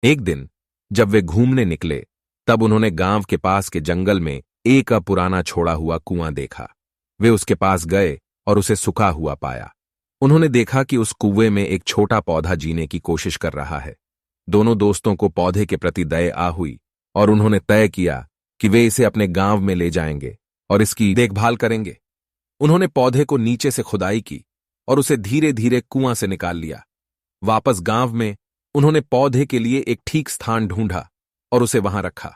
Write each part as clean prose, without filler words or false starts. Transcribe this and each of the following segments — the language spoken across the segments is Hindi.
एक दिन जब वे घूमने निकले, तब उन्होंने गांव के पास के जंगल में एक पुराना छोड़ा हुआ कुआं देखा। वे उसके पास गए और उसे सूखा हुआ पाया। उन्होंने देखा कि उस कुएं में एक छोटा पौधा जीने की कोशिश कर रहा है। दोनों दोस्तों को पौधे के प्रति दया आ हुई और उन्होंने तय किया कि वे इसे अपने गांव में ले जाएंगे और इसकी देखभाल करेंगे। उन्होंने पौधे को नीचे से खुदाई की और उसे धीरे धीरे कुआं से निकाल लिया। वापस गांव में उन्होंने पौधे के लिए एक ठीक स्थान ढूंढा और उसे वहां रखा।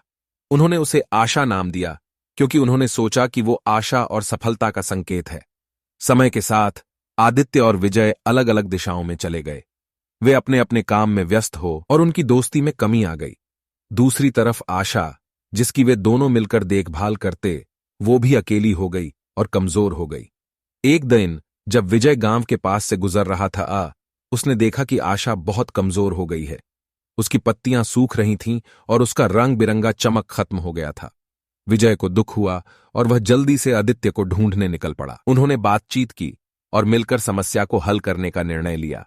उन्होंने उसे आशा नाम दिया, क्योंकि उन्होंने सोचा कि वो आशा और सफलता का संकेत है। समय के साथ आदित्य और विजय अलग अलग दिशाओं में चले गए। वे अपने अपने काम में व्यस्त हो और उनकी दोस्ती में कमी आ गई। दूसरी तरफ आशा, जिसकी वे दोनों मिलकर देखभाल करते, वो भी अकेली हो गई और कमजोर हो गई। एक दिन जब विजय गांव के पास से गुजर रहा था, उसने देखा कि आशा बहुत कमजोर हो गई है। उसकी पत्तियां सूख रही थीं और उसका रंग बिरंगा चमक खत्म हो गया था। विजय को दुख हुआ और वह जल्दी से आदित्य को ढूंढने निकल पड़ा। उन्होंने बातचीत की और मिलकर समस्या को हल करने का निर्णय लिया।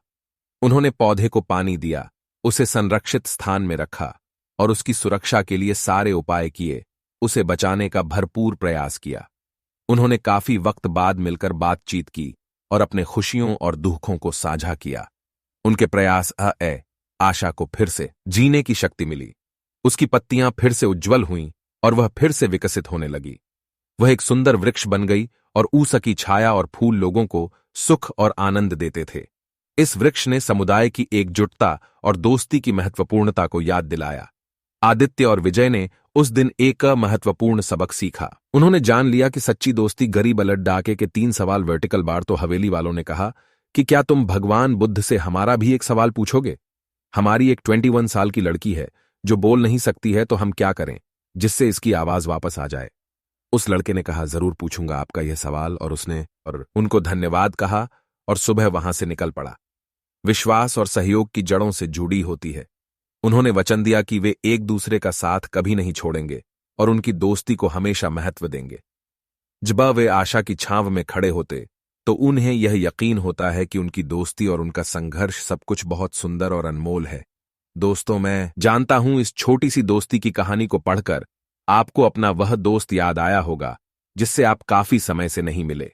उन्होंने पौधे को पानी दिया, उसे संरक्षित स्थान में रखा और उसकी सुरक्षा के लिए सारे उपाय किए। उसे बचाने का भरपूर प्रयास किया। उन्होंने काफी वक्त बाद मिलकर बातचीत की और अपने खुशियों और दुखों को साझा किया। उनके प्रयास आशा को फिर से जीने की शक्ति मिली। उसकी पत्तियां फिर से उज्जवल हुईं और वह फिर से विकसित होने लगी। वह एक सुंदर वृक्ष बन गई और ऊसकी छाया और फूल लोगों को सुख और आनंद देते थे। इस वृक्ष ने समुदाय की एकजुटता और दोस्ती की महत्वपूर्णता को याद दिलाया। आदित्य और विजय ने उस दिन एक महत्वपूर्ण सबक सीखा। उन्होंने जान लिया कि सच्ची दोस्ती गरीब अलट डाके के 3 सवाल वर्टिकल बार। तो हवेली वालों ने कहा कि क्या तुम भगवान बुद्ध से हमारा भी एक सवाल पूछोगे? हमारी एक 21 साल की लड़की है जो बोल नहीं सकती है, तो हम क्या करें जिससे इसकी आवाज वापस आ जाए? उस लड़के ने कहा, जरूर पूछूंगा आपका यह सवाल। और उसने उनको धन्यवाद कहा और सुबह वहां से निकल पड़ा। विश्वास और सहयोग की जड़ों से जुड़ी होती है। उन्होंने वचन दिया कि वे एक दूसरे का साथ कभी नहीं छोड़ेंगे और उनकी दोस्ती को हमेशा महत्व देंगे। जब वे आशा की छांव में खड़े होते तो उन्हें यह यकीन होता है कि उनकी दोस्ती और उनका संघर्ष सब कुछ बहुत सुंदर और अनमोल है। दोस्तों, मैं जानता हूं इस छोटी सी दोस्ती की कहानी को पढ़कर आपको अपना वह दोस्त याद आया होगा जिससे आप काफी समय से नहीं मिले,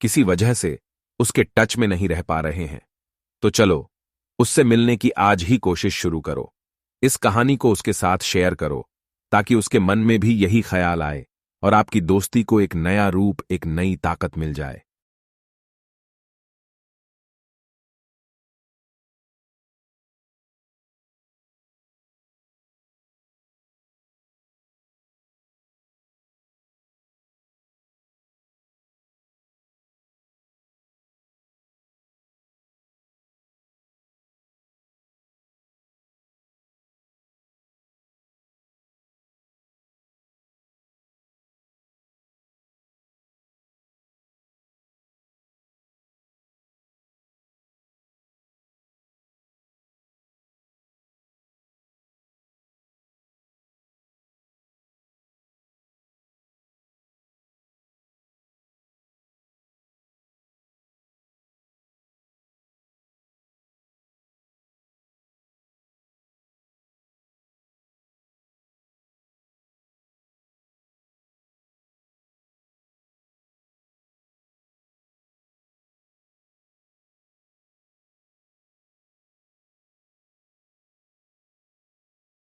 किसी वजह से उसके टच में नहीं रह पा रहे हैं। तो चलो, उससे मिलने की आज ही कोशिश शुरू करो। इस कहानी को उसके साथ शेयर करो ताकि उसके मन में भी यही ख्याल आए और आपकी दोस्ती को एक नया रूप, एक नई ताकत मिल जाए।